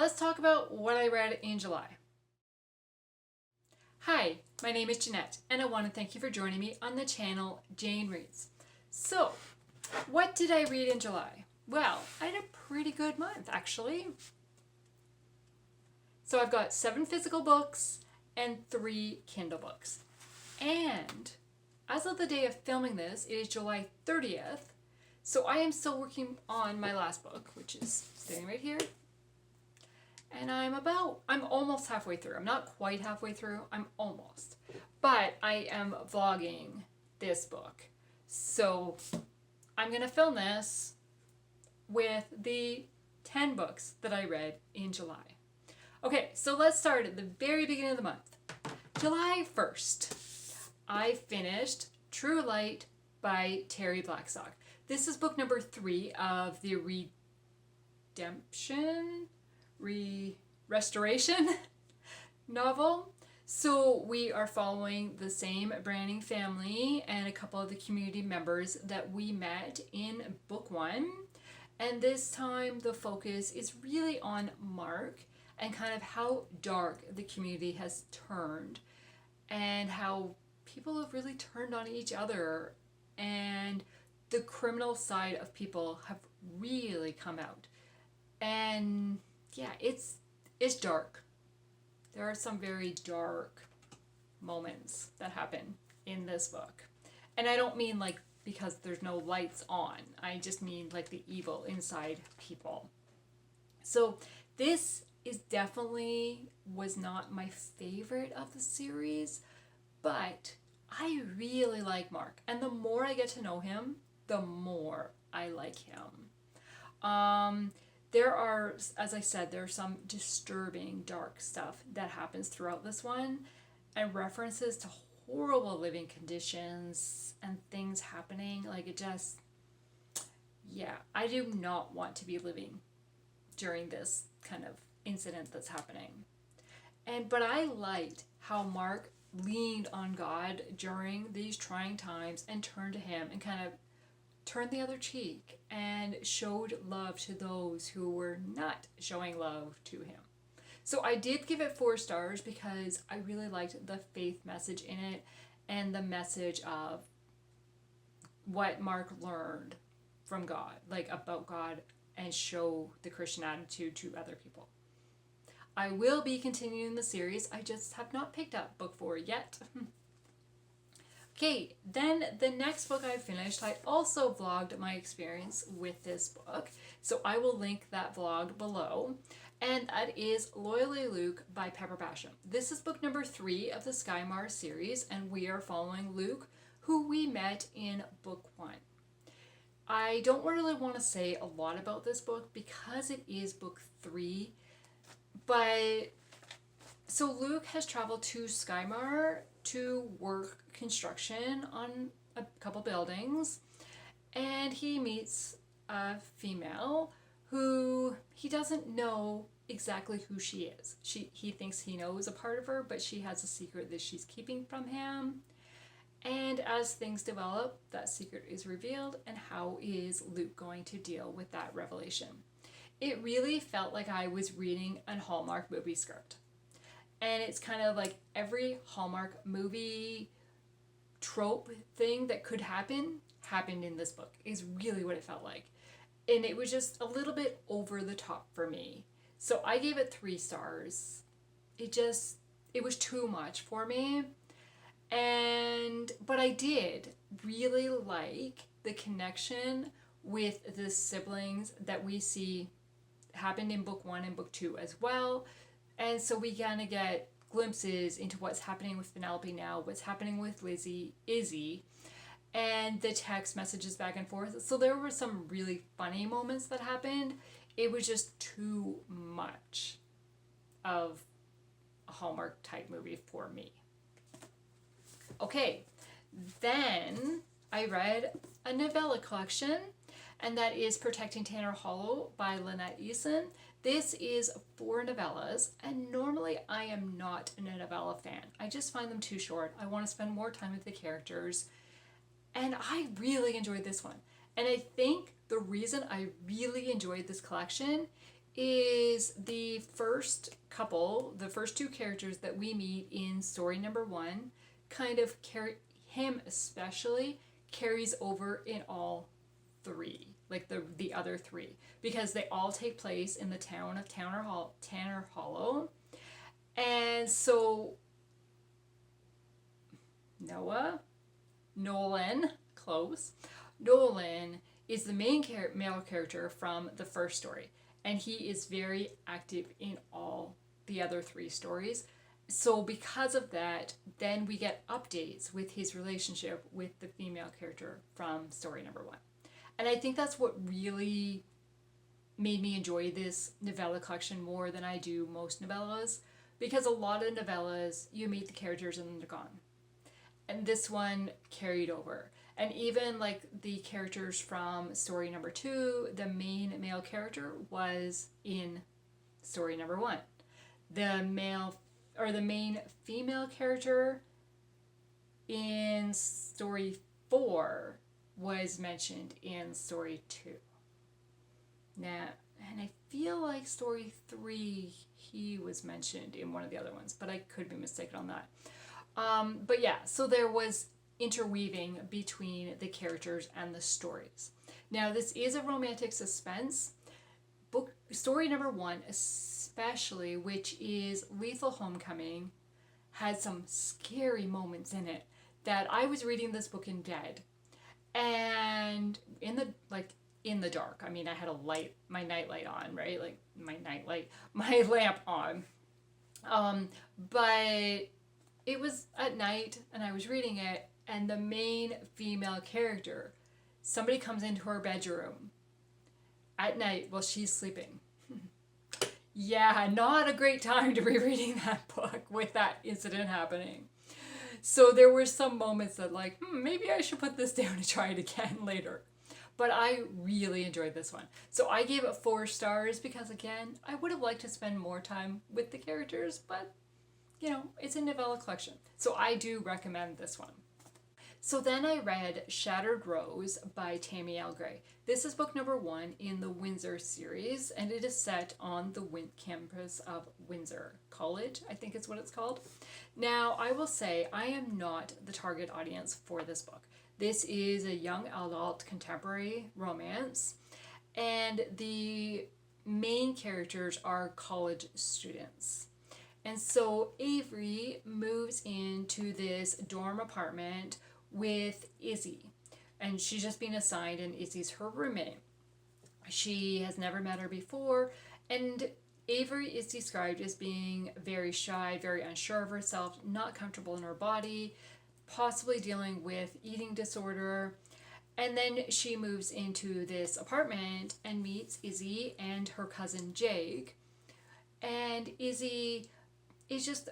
let's talk about what I read in July. Hi, my name is Jeanette, and I want to thank you for joining me on the channel Jane Reads. So, what did I read in July? Well, I had a pretty good month, actually. So I've got 7 physical books and 3 Kindle books. And as of the day of filming this, it is July 30th, so I am still working on my last book, which is sitting right here. And I'm almost halfway through. I'm not quite halfway through, I'm almost. But I am vlogging this book. So I'm gonna film this with the 10 books that I read in July. Okay, so let's start at the very beginning of the month. July 1st, I finished True Light by Terri Blackstock. This is book number 3 of the restoration novel. So we are following the same Branning family and a couple of the community members that we met in book 1. And this time the focus is really on Mark and kind of how dark the community has turned and how people have really turned on each other and the criminal side of people have really come out. And yeah, it's dark. There are some very dark moments that happen in this book. And I don't mean like because there's no lights on. I just mean like the evil inside people. So this is definitely was not my favorite of the series, but I really like Mark. And the more I get to know him, the more I like him. There are, as I said, there's some disturbing, dark stuff that happens throughout this one, and references to horrible living conditions and things happening. Like it just, yeah, I do not want to be living during this kind of incident that's happening. But I liked how Mark leaned on God during these trying times and turned to him and kind of turned the other cheek and showed love to those who were not showing love to him. So I did give it 4 stars because I really liked the faith message in it and the message of what Mark learned from God, like about God, and show the Christian attitude to other people. I will be continuing the series. I just have not picked up book 4 yet. Okay, then the next book I finished, I also vlogged my experience with this book. So I will link that vlog below. And that is Loyally Luke by Pepper Basham. This is book number 3 of the Skymar series, and we are following Luke, who we met in book 1. I don't really want to say a lot about this book because it is book 3, but so Luke has traveled to Skymar to work construction on a couple buildings, and he meets a female who he doesn't know exactly who she is. He thinks he knows a part of her, but she has a secret that she's keeping from him. And as things develop, that secret is revealed, and how is Luke going to deal with that revelation? It really felt like I was reading a Hallmark movie script. And it's kind of like every Hallmark movie trope thing that could happen happened in this book, is really what it felt like. And it was just a little bit over the top for me. So I gave it 3 stars. It was too much for me. But I did really like the connection with the siblings that we see happened in book 1 and book 2 as well. And so we kind of get glimpses into what's happening with Penelope now, what's happening with Izzy, and the text messages back and forth. So there were some really funny moments that happened. It was just too much of a Hallmark type movie for me. Okay, then I read a novella collection, and that is Protecting Tanner Hollow by Lynette Eason. This is 4 novellas, and normally I am not a novella fan. I just find them too short. I want to spend more time with the characters, and I really enjoyed this one. And I think the reason I really enjoyed this collection is the first couple, the first two characters that we meet in story number 1, kind of him especially carries over in all 3, like the other 3, because they all take place in the town of Tanner Hollow. And so Nolan is the main male character from the first story, and he is very active in all the other 3 stories. So because of that, then we get updates with his relationship with the female character from story number 1. And I think that's what really made me enjoy this novella collection more than I do most novellas, because a lot of novellas, you meet the characters and then they're gone. And this one carried over. And even like the characters from story number 2, the main male character was in story number 1. The main female character in story 4 was mentioned in story 2. Now, and I feel like story 3, he was mentioned in one of the other ones, but I could be mistaken on that. But yeah, so there was interweaving between the characters and the stories. Now, this is a romantic suspense book. Story number 1 especially, which is Lethal Homecoming, had some scary moments in it that I was reading this book in bed, and in the dark. I mean, I had my nightlight on, right? Like my lamp on. But it was at night and I was reading it, and the main female character, somebody comes into her bedroom at night while she's sleeping. Yeah, not a great time to be reading that book with that incident happening. So there were some moments that maybe I should put this down and try it again later. But I really enjoyed this one. So I gave it 4 stars because, again, I would have liked to spend more time with the characters, but, it's a novella collection. So I do recommend this one. So then I read Shattered Rose by Tammy L. Gray. This is book number 1 in the Windsor series, and it is set on the campus of Windsor College, I think is what it's called. Now, I will say I am not the target audience for this book. This is a young adult contemporary romance, and the main characters are college students. And so Avery moves into this dorm apartment with Izzy, and she's just been assigned, and Izzy's her roommate. She has never met her before, and Avery is described as being very shy, very unsure of herself, not comfortable in her body, possibly dealing with eating disorder. And then she moves into this apartment and meets Izzy and her cousin Jake. And Izzy is just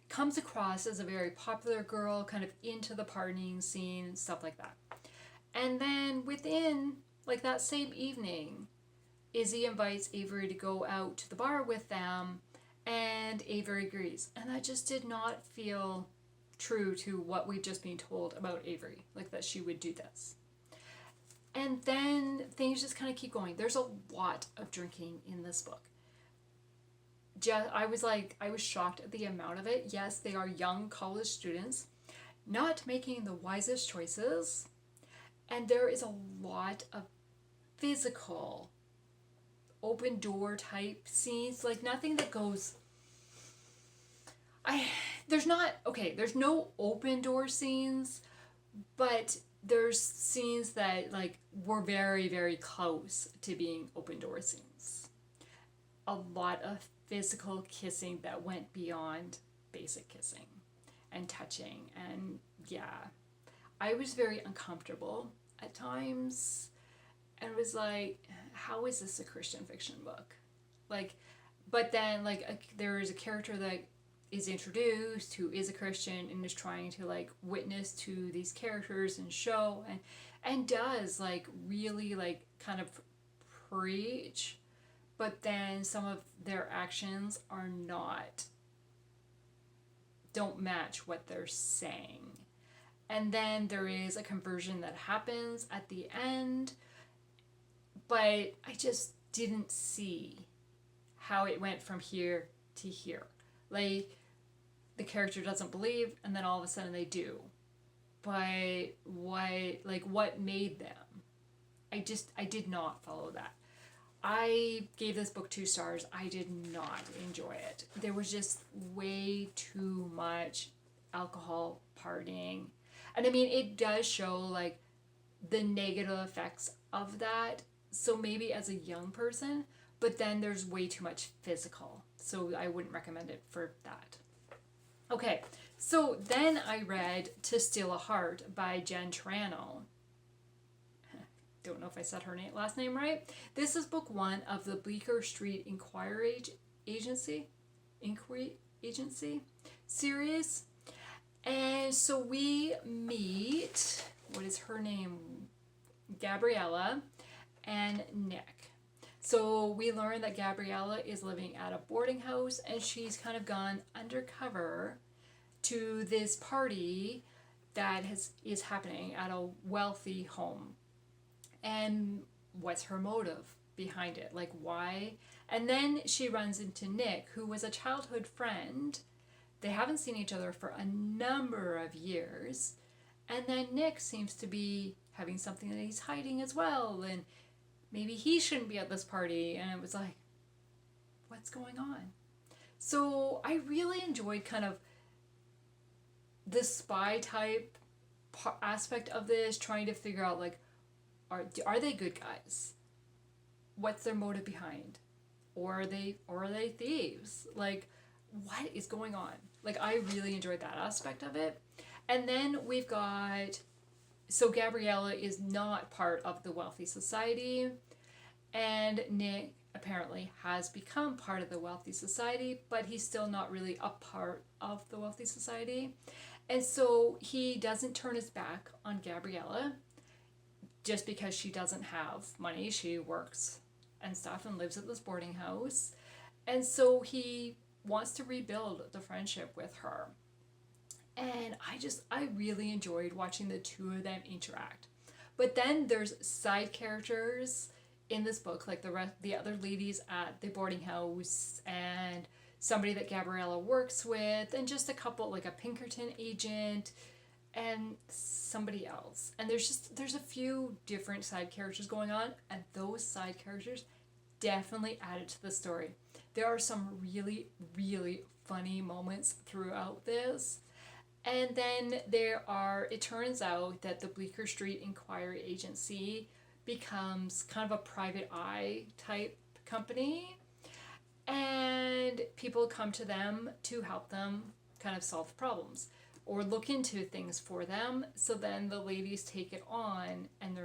comes across as a very popular girl, kind of into the partying scene and stuff like that. And then within that same evening, Izzy invites Avery to go out to the bar with them, and Avery agrees. And that just did not feel true to what we've just been told about Avery, that she would do this. And then things just kind of keep going. There's a lot of drinking in this book. I was shocked at the amount of it. Yes, they are young college students, not making the wisest choices, and there is a lot of physical, open door type scenes, nothing that goes... There's no open door scenes, but there's scenes that were very, very close to being open door scenes. A lot of physical kissing that went beyond basic kissing and touching, and yeah, I was very uncomfortable at times and was how is this a Christian fiction book? But then there is a character that is introduced who is a Christian and is trying to witness to these characters and show and does really kind of preach, but then some of their actions don't match what they're saying. And then there is a conversion that happens at the end, but didn't see how it went from here to here. Like, the character doesn't believe, and then all of a sudden they do. But what made them? I did not follow that. I gave this book 2 stars. I did not enjoy it. There was just way too much alcohol, partying. And I mean, it does show like the negative effects of that. So maybe as a young person, but then there's way too much physical. So I wouldn't recommend it for that. Okay, so then I read To Steal a Heart by Jen Turano. Don't know if I said her last name right. This is book 1 of the Bleecker Street Inquiry Agency series. And so we meet, what is her name? Gabriella and Nick. So we learn that Gabriella is living at a boarding house, and she's kind of gone undercover to this party that is happening at a wealthy home. And what's her motive behind it? Like, why? And then she runs into Nick, who was a childhood friend. They haven't seen each other for a number of years. And then Nick seems to be having something that he's hiding as well. And maybe he shouldn't be at this party. And it was like, what's going on? So I really enjoyed kind of the spy type aspect of this, trying to figure out, like, are they good guys? What's their motive behind? Or are they thieves? Like, what is going on? Like, I really enjoyed that aspect of it. And then we've got, so Gabriella is not part of the wealthy society, and Nick apparently has become part of the wealthy society, but he's still not really a part of the wealthy society. And so he doesn't turn his back on Gabriella just because she doesn't have money. She works and stuff and lives at this boarding house. And so he wants to rebuild the friendship with her. And I really enjoyed watching the two of them interact. But then there's side characters in this book, like the other ladies at the boarding house, and somebody that Gabriella works with, and just a couple, like a Pinkerton agent, and somebody else. And there's a few different side characters going on, and those side characters definitely added to the story. There are some really, really funny moments throughout this. And then it turns out that the Bleecker Street Inquiry Agency becomes kind of a private eye type company, and people come to them to help them kind of solve problems or look into things for them. So then the ladies take it on, and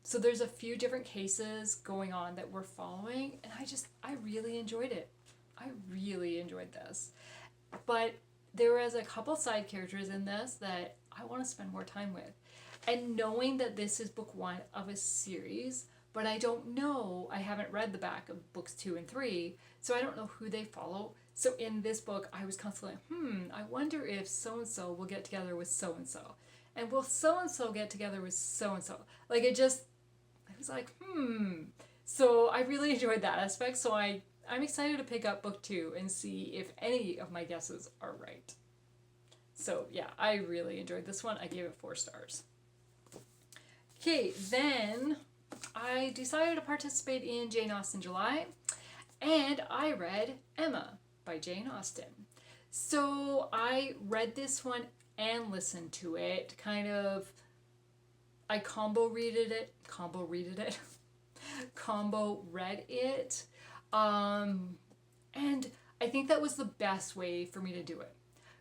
so there's a few different cases going on that we're following, and I really enjoyed it. I really enjoyed this. But there was a couple side characters in this that I want to spend more time with. And knowing that this is book 1 of a series, but I don't know, I haven't read the back of books 2 and 3, so I don't know who they follow. So in this book, I was constantly like, I wonder if so-and-so will get together with so-and-so. And will so-and-so get together with so-and-so? Like, I was like, So I really enjoyed that aspect, so I'm excited to pick up book 2 and see if any of my guesses are right. So yeah, I really enjoyed this one. I gave it 4 stars. Okay, then I decided to participate in Jane Austen July, and I read Emma by Jane Austen. So I read this one and listened to it. I combo read it. And I think that was the best way for me to do it,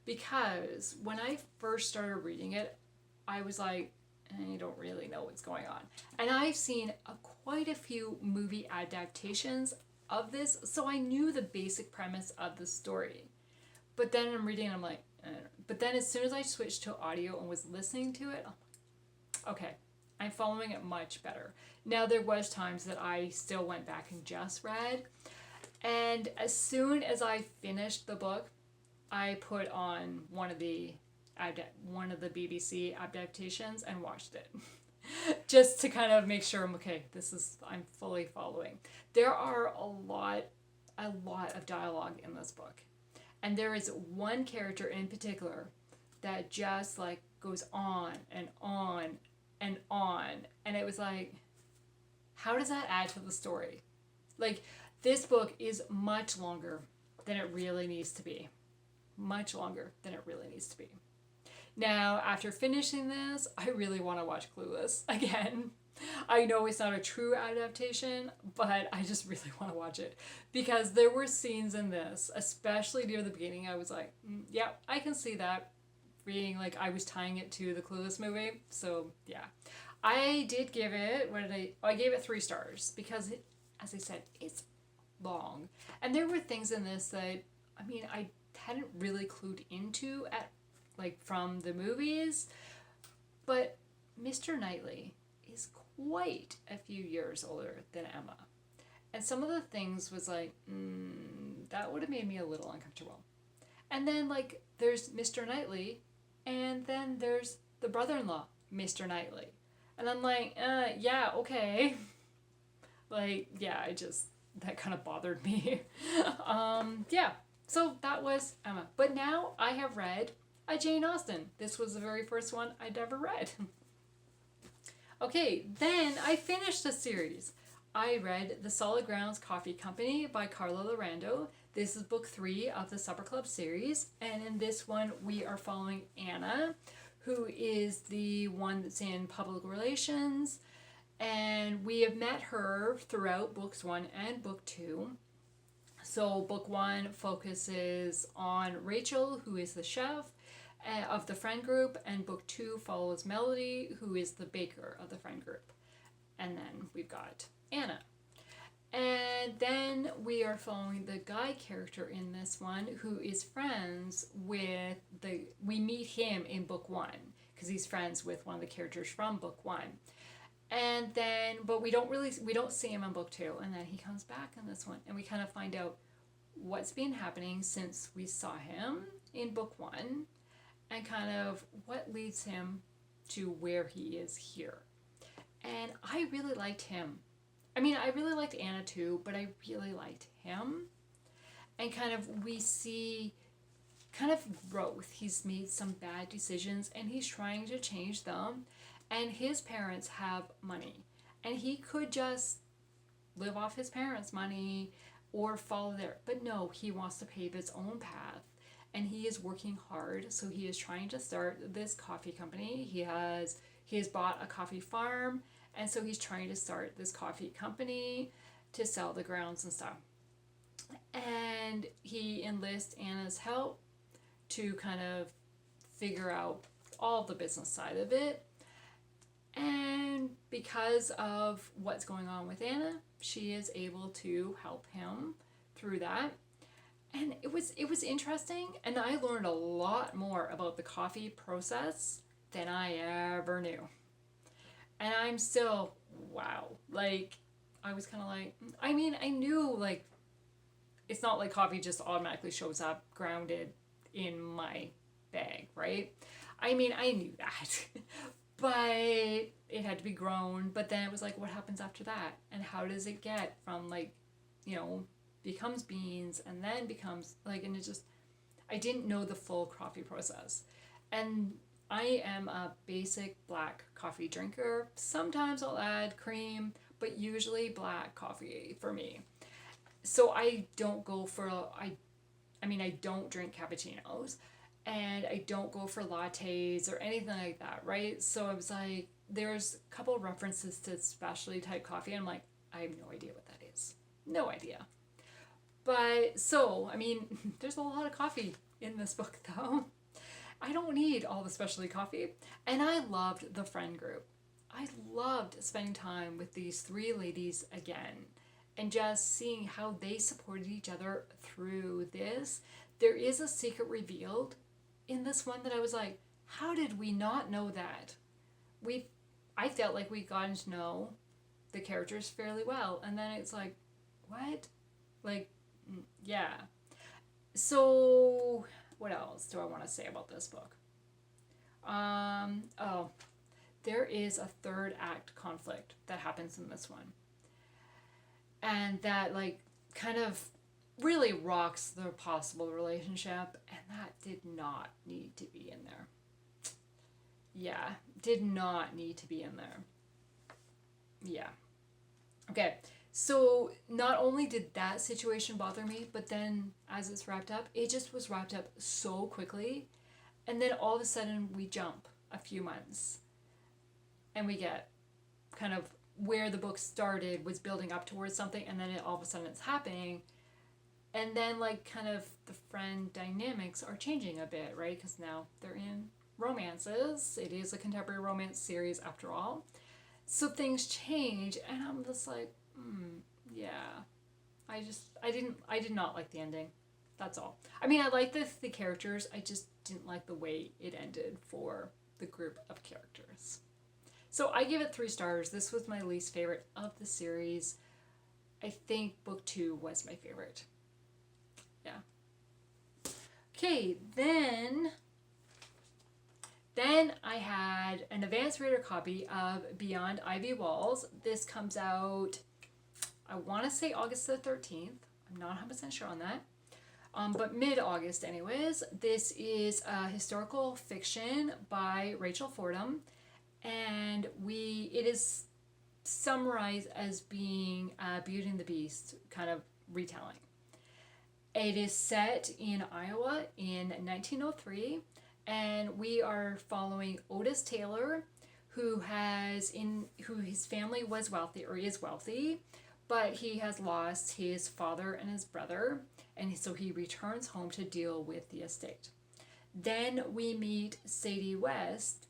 because when I first started reading it, I was like, I don't really know what's going on. And I've seen quite a few movie adaptations of this, so I knew the basic premise of the story. But then I'm reading and I'm like, I don't know. But then as soon as I switched to audio and was listening to it, I'm like, okay, I'm following it much better. Now, there was times that I still went back and just read, and as soon as I finished the book, I put on one of the BBC adaptations and watched it. just to kind of make sure I'm fully following. There are a lot of dialogue in this book. And there is one character in particular that just like goes on and on and on. And it was like, how does that add to the story? Like, this book is much longer than it really needs to be. Much longer than it really needs to be. Now, after finishing this, I really want to watch Clueless again. I know it's not a true adaptation, but I just really want to watch it. Because there were scenes in this, especially near the beginning, I was like, yeah, I can see that. Being like, I was tying it to the Clueless movie. So, yeah. I did give it, I gave it 3 stars. Because, as I said, it's long. And there were things in this that, I hadn't really clued into from the movies. But Mr. Knightley is quite a few years older than Emma. And some of the things was like, that would have made me a little uncomfortable. And then, there's Mr. Knightley, and then there's the brother-in-law, Mr. Knightley. And I'm like, yeah, okay. That kind of bothered me. Yeah, so that was Emma. But now I have read a Jane Austen. This was the very first one I'd ever read. Okay, then I finished the series. I read The Solid Grounds Coffee Company by Carla Laureano. This is book 3 of the Supper Club series. And in this one, we are following Anna, who is the one that's in public relations. And we have met her throughout books 1 and book 2. So book 1 focuses on Rachel, who is the chef of the friend group, and book 2 follows Melody, who is the baker of the friend group. And then we've got Anna. And then we are following the guy character in this one, who is friends with we meet him in book 1, because he's friends with one of the characters from book 1. And then, but we don't see him in book 2, and then he comes back in this one, and we kind of find out what's been happening since we saw him in book 1, and kind of what leads him to where he is here. And I really liked him. I really liked Anna too, but I really liked him. And kind of we see kind of growth. He's made some bad decisions and he's trying to change them. And his parents have money. And he could just live off his parents' money or follow their... But no, he wants to pave his own path. And he is working hard. So he is trying to start this coffee company. He has bought a coffee farm. And so he's trying to start this coffee company to sell the grounds and stuff. And he enlists Anna's help to kind of figure out all the business side of it. And because of what's going on with Anna, she is able to help him through that. And it was interesting, and I learned a lot more about the coffee process than I ever knew. And I'm still, wow. I was kind of I knew, it's not like coffee just automatically shows up grounded in my bag, right? I knew that. But it had to be grown. But then it was what happens after that? And how does it get from, becomes beans and then becomes, and it just, I didn't know the full coffee process. And I am a basic black coffee drinker. Sometimes I'll add cream, but usually black coffee for me. So I don't go for, I don't drink cappuccinos, and I don't go for lattes or anything like that, right? So I was there's a couple of references to specialty type coffee, and I'm I have no idea what that is. No idea. But, so, there's a lot of coffee in this book, though. I don't need all the specialty coffee. And I loved the friend group. I loved spending time with these 3 ladies again and just seeing how they supported each other through this. There is a secret revealed in this one that I was how did we not know that? I felt like we'd gotten to know the characters fairly well. And then it's what? Yeah. So, what else do I want to say about this book? there is a third act conflict that happens in this one. And that, like, kind of really rocks the possible relationship. And that did not need to be in there. Yeah, did not need to be in there. Yeah. Okay, so not only did that situation bother me, but then as it's wrapped up, it just was wrapped up so quickly. And then all of a sudden we jump a few months and we get kind of where the book started was building up towards something, and then all of a sudden it's happening. And then, like, kind of the friend dynamics are changing a bit, right? Because now they're in romances. It is a contemporary romance series after all. So things change, and I'm just like, yeah. I did not like the ending. That's all. I mean, I like the characters. I just didn't like the way it ended for the group of characters. So I give it 3 stars. This was my least favorite of the series. I think book 2 was my favorite. Yeah. Okay, then I had an advanced reader copy of Beyond Ivy Walls. This comes out, I want to say August the 13th. I'm not 100% sure on that. But mid-August anyways. This is a historical fiction by Rachel Fordham. And it is summarized as being a Beauty and the Beast kind of retelling. It is set in Iowa in 1903, and we are following Otis Taylor, who his family was wealthy, or is wealthy, but he has lost his father and his brother, and so he returns home to deal with the estate. Then we meet Sadie West,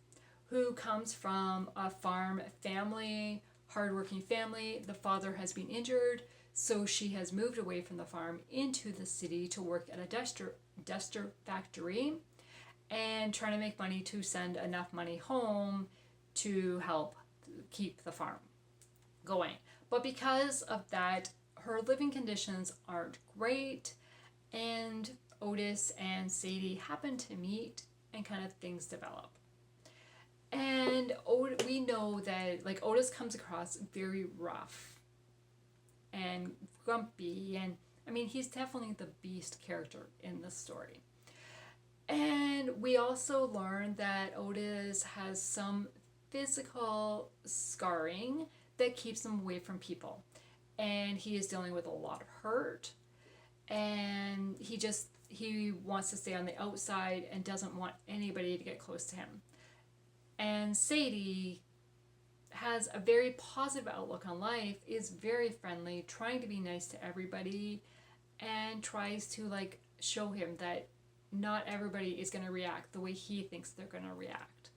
who comes from a farm family, hardworking family. The father has been injured, so she has moved away from the farm into the city to work at a duster factory and trying to make money to send enough money home to help keep the farm going. But because of that, her living conditions aren't great, and Otis and Sadie happen to meet, and kind of things develop. And we know that, like, Otis comes across very rough and grumpy, and I mean, he's definitely the Beast character in the story. And we also learn that Otis has some physical scarring that keeps him away from people, and he is dealing with a lot of hurt, and he wants to stay on the outside and doesn't want anybody to get close to him. And Sadie has a very positive outlook on life, is very friendly, trying to be nice to everybody, and tries to, like, show him that not everybody is going to react the way he thinks they're going to react.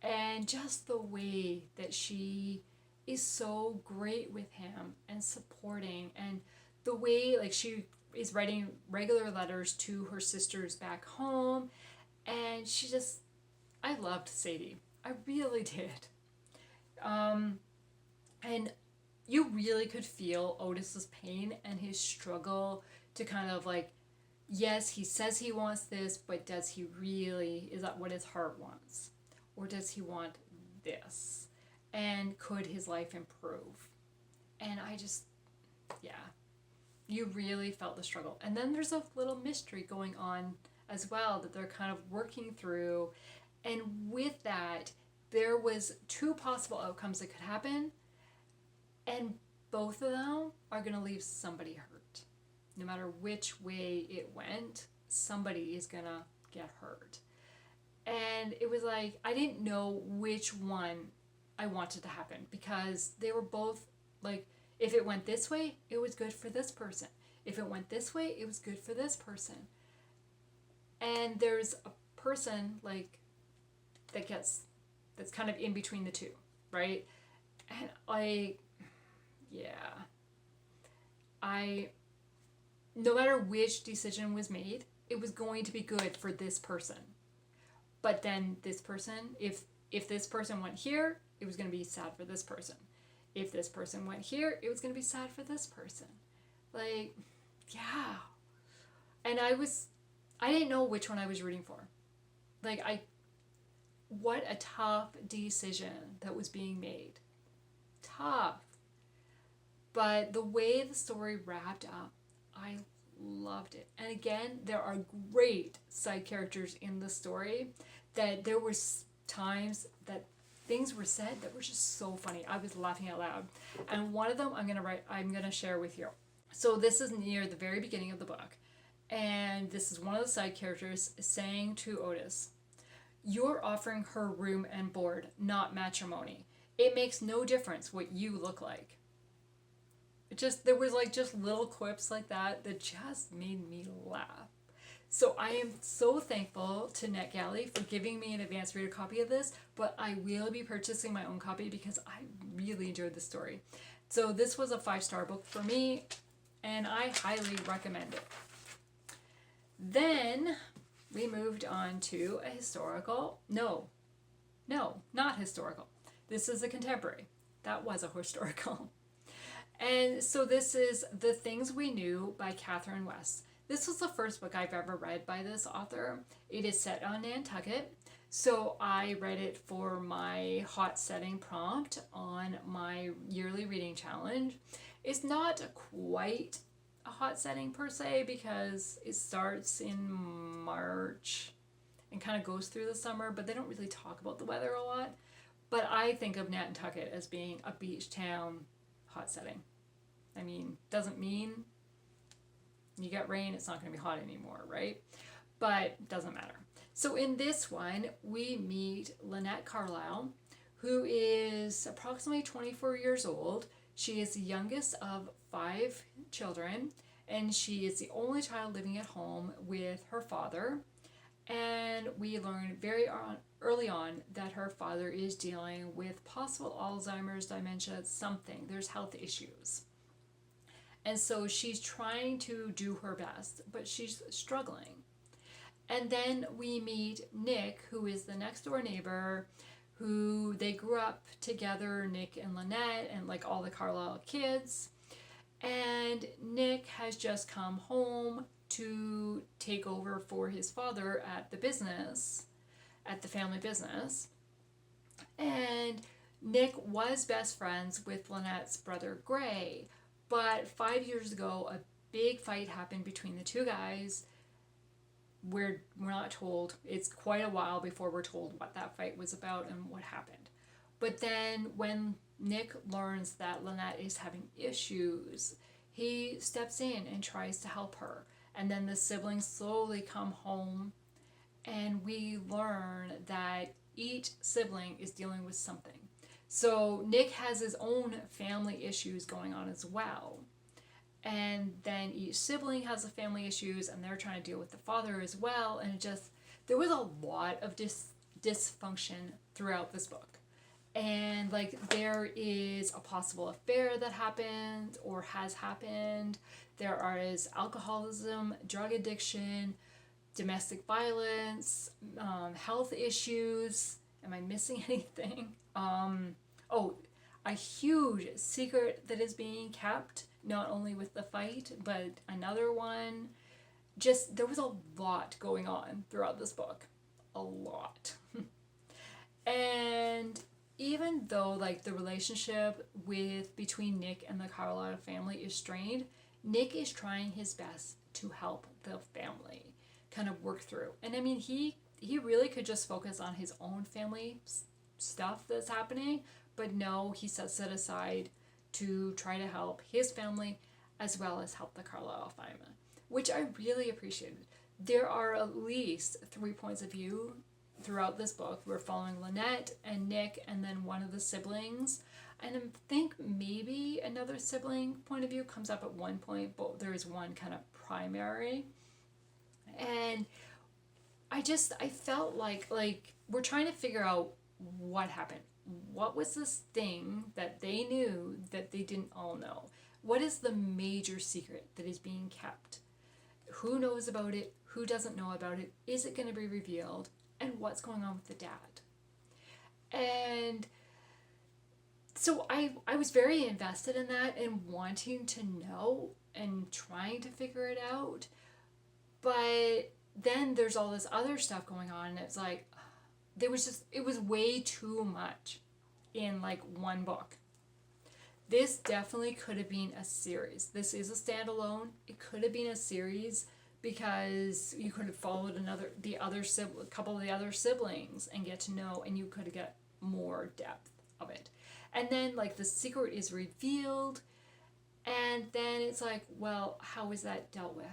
And just the way that she is so great with him and supporting, and the way, like, she is writing regular letters to her sisters back home, and I loved Sadie. I really did. And you really could feel Otis's pain and his struggle to kind of, like, yes, he says he wants this, but does he really, is that what his heart wants? Or does he want this? And could his life improve? And you really felt the struggle. And then there's a little mystery going on as well that they're kind of working through. And with that, there was 2 possible outcomes that could happen, and both of them are going to leave somebody hurt. No matter which way it went, somebody is going to get hurt. And it was like, I didn't know which one I wanted to happen, because they were both, like, if it went this way, it was good for this person. If it went this way, it was good for this person. And there's a person, like, that's kind of in between the 2, right? And no matter which decision was made, it was going to be good for this person. But then this person, if this person went here, it was going to be sad for this person. If this person went here, it was going to be sad for this person. Like, yeah. And I didn't know which one I was rooting for. Like, what a tough decision that was being made. Tough. But the way the story wrapped up, I loved it. And again, there are great side characters in the story that there was times that things were said that were just so funny. I was laughing out loud. And one of them I'm gonna share with you. So this is near the very beginning of the book. And this is one of the side characters saying to Otis, "You're offering her room and board, not matrimony. It makes no difference what you look like." There was like just little quips like that just made me laugh. So I am so thankful to NetGalley for giving me an advanced reader copy of this, but I will be purchasing my own copy because I really enjoyed the story. So this was a 5-star book for me, and I highly recommend it. Then we moved on to a historical. No, not historical. This is a contemporary. That was a historical. And so this is The Things We Knew by Catherine West. This was the first book I've ever read by this author. It is set on Nantucket. So I read it for my hot setting prompt on my yearly reading challenge. It's not quite a hot setting per se because it starts in March and kind of goes through the summer, but they don't really talk about the weather a lot. But I think of Nantucket as being a beach town hot setting. I mean, doesn't mean you get rain, it's not going to be hot anymore, right? But doesn't matter. So in this one, we meet Lynette Carlisle, who is approximately 24 years old. She is the youngest of 5 children, and she is the only child living at home with her father. And we learn early on that her father is dealing with possible Alzheimer's, dementia, something. There's health issues. And so she's trying to do her best, but she's struggling. And then we meet Nick, who is the next door neighbor, who they grew up together, Nick and Lynette, and like all the Carlisle kids. And Nick has just come home to take over for his father at the business, at the family business. And Nick was best friends with Lynette's brother Gray, but 5 years ago a big fight happened between the two guys. We're not told. It's quite a while before we're told what that fight was about and what happened. But then when Nick learns that Lynette is having issues, he steps in and tries to help her. And then the siblings slowly come home, and we learn that each sibling is dealing with something. So Nick has his own family issues going on as well. And then each sibling has the family issues, and they're trying to deal with the father as well. And there was a lot of dysfunction throughout this book. And like there is a possible affair that happened or has happened. There is alcoholism, drug addiction, domestic violence, health issues. Am I missing anything? A huge secret that is being kept, not only with the fight, but another one. There was a lot going on throughout this book. A lot. And even though like the relationship between Nick and the Carlisle family is strained, Nick is trying his best to help the family kind of work through. And I mean, he really could just focus on his own family stuff that's happening, but no, he sets it aside to try to help his family as well as help the Carlisle family, which I really appreciated. There are at least 3 points of view throughout this book. We're following Lynette and Nick and then one of the siblings. And I think maybe another sibling point of view comes up at one point, but there is one kind of primary. And I felt like we're trying to figure out what happened. What was this thing that they knew that they didn't all know? What is the major secret that is being kept? Who knows about it? Who doesn't know about it? Is it going to be revealed? And what's going on with the dad? And so I was very invested in that and wanting to know and trying to figure it out. But then there's all this other stuff going on, and it's like, it was way too much in like one book. This definitely could have been a series. This is a standalone. It could have been a series because you could have followed a couple of the other siblings and get to know, and you could get more depth of it. And then like the secret is revealed, and then it's like, well, how is that dealt with?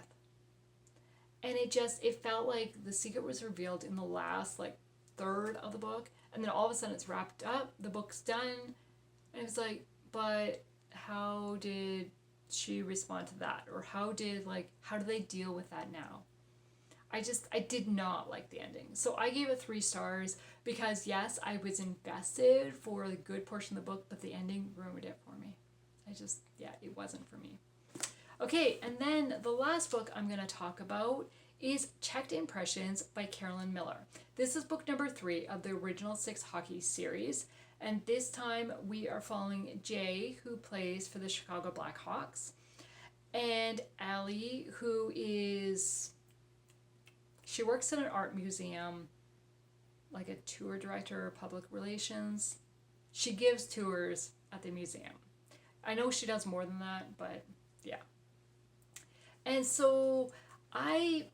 And it felt like the secret was revealed in the last like third of the book, and then all of a sudden it's wrapped up, the book's done, and it's like, but how did she respond to that? Or how do they deal with that now? I did not like the ending. So I gave it 3 stars because yes, I was invested for a good portion of the book, but the ending ruined it for me. It wasn't for me. Okay, and then the last book I'm going to talk about is Checked Impressions by Carolyn Miller. This is book number 3 of the original 6 hockey series. And this time we are following Jay, who plays for the Chicago Blackhawks, and Allie, she works at an art museum, like a tour director of public relations. She gives tours at the museum. I know she does more than that, but yeah. And so I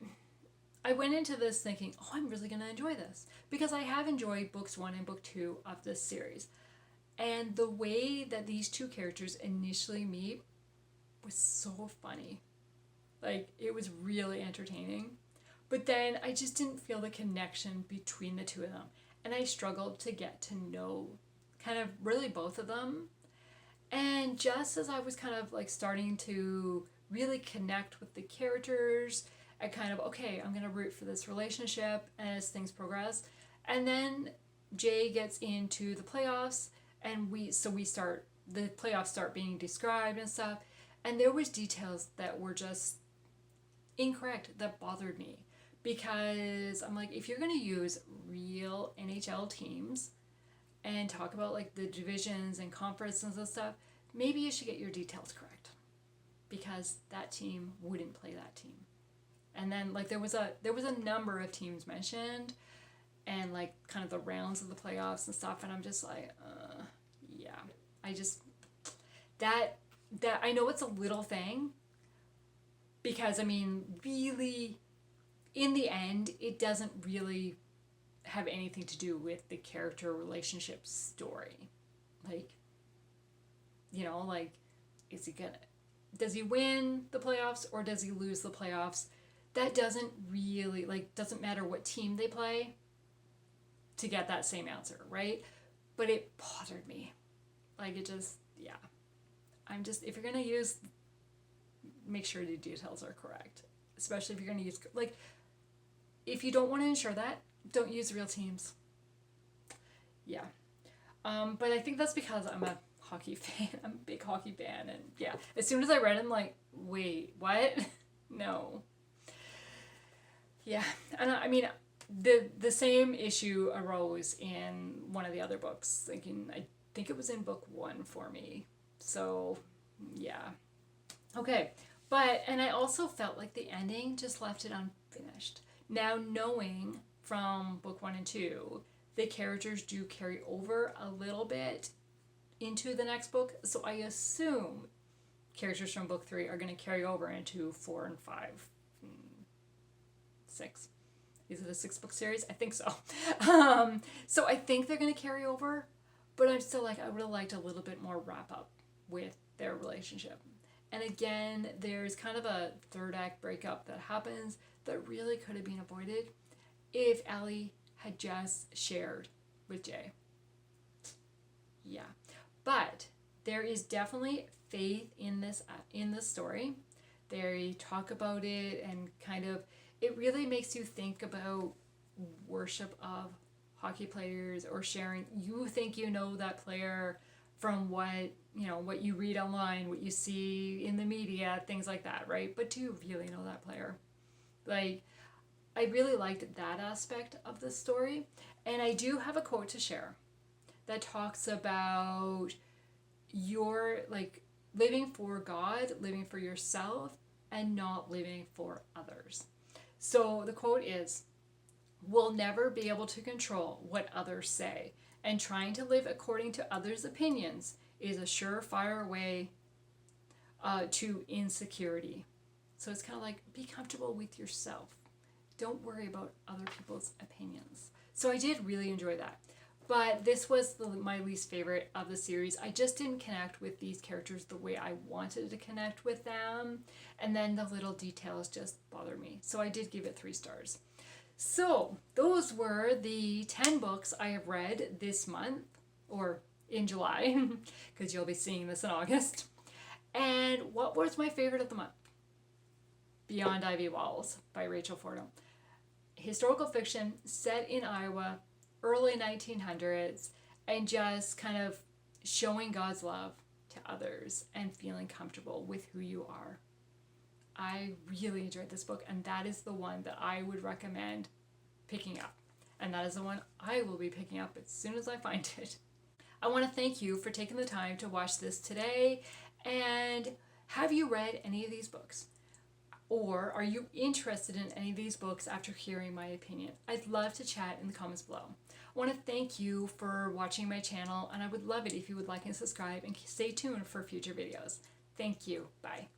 went into this thinking, oh, I'm really going to enjoy this, because I have enjoyed books 1 and book 2 of this series. And the way that these 2 characters initially meet was so funny. Like, it was really entertaining. But then I just didn't feel the connection between the 2 of them. And I struggled to get to know kind of really both of them. And just as I was kind of like starting to really connect with the characters, I kind of, okay, I'm going to root for this relationship as things progress. And then Jay gets into the playoffs, and the playoffs start being described and stuff. And there was details that were just incorrect that bothered me, because I'm like, if you're going to use real NHL teams and talk about like the divisions and conferences and stuff, maybe you should get your details correct, because that team wouldn't play that team. And then like there was a number of teams mentioned, and like kind of the rounds of the playoffs and stuff, and I'm just like, yeah. That I know it's a little thing, because I mean, really, in the end, it doesn't really have anything to do with the character relationship story. Like, like, does he win the playoffs or does he lose the playoffs? That doesn't really, doesn't matter what team they play to get that same answer, right? But it bothered me. If you're going to make sure the details are correct. Especially if you're going to use, if you don't want to ensure that, don't use real teams. Yeah. But I think that's because I'm a hockey fan. I'm a big hockey fan. And yeah, as soon as I read it, I'm like, wait, what? No. Yeah. And I mean, the same issue arose in one of the other books. I think it was in book 1 for me. So, yeah. Okay. And I also felt like the ending just left it unfinished. Now, knowing from book 1 and 2, the characters do carry over a little bit into the next book. So I assume characters from book 3 are going to carry over into 4 and 5. 6. Is it a 6-book series? I think so. So I think they're going to carry over, but I'm still like, I would have liked a little bit more wrap up with their relationship. And again, there's kind of a 3rd act breakup that happens that really could have been avoided if Allie had just shared with Jay. Yeah. But there is definitely faith in this story. They talk about it, and kind of, it really makes you think about worship of hockey players, or sharing. You think you know that player from what you read online, what you see in the media, things like that, right? But do you really know that player? I really liked that aspect of the story. And I do have a quote to share that talks about your, living for God, living for yourself, and not living for others. So the quote is, We'll never be able to control what others say, and trying to live according to others' opinions is a surefire way to insecurity. So it's kind of like, be comfortable with yourself. Don't worry about other people's opinions. So I did really enjoy that. But this was my least favorite of the series. I just didn't connect with these characters the way I wanted to connect with them. And then the little details just bother me. So I did give it 3 stars. So those were the 10 books I have read this month, or in July, because you'll be seeing this in August. And what was my favorite of the month? Beyond Ivy Walls by Rachel Fordham. Historical fiction set in Iowa, early 1900s, and just kind of showing God's love to others and feeling comfortable with who you are. I really enjoyed this book, and that is the one that I would recommend picking up. And that is the one I will be picking up as soon as I find it. I want to thank you for taking the time to watch this today. And have you read any of these books? Or are you interested in any of these books after hearing my opinion? I'd love to chat in the comments below. I want to thank you for watching my channel, and I would love it if you would like and subscribe and stay tuned for future videos. Thank you. Bye.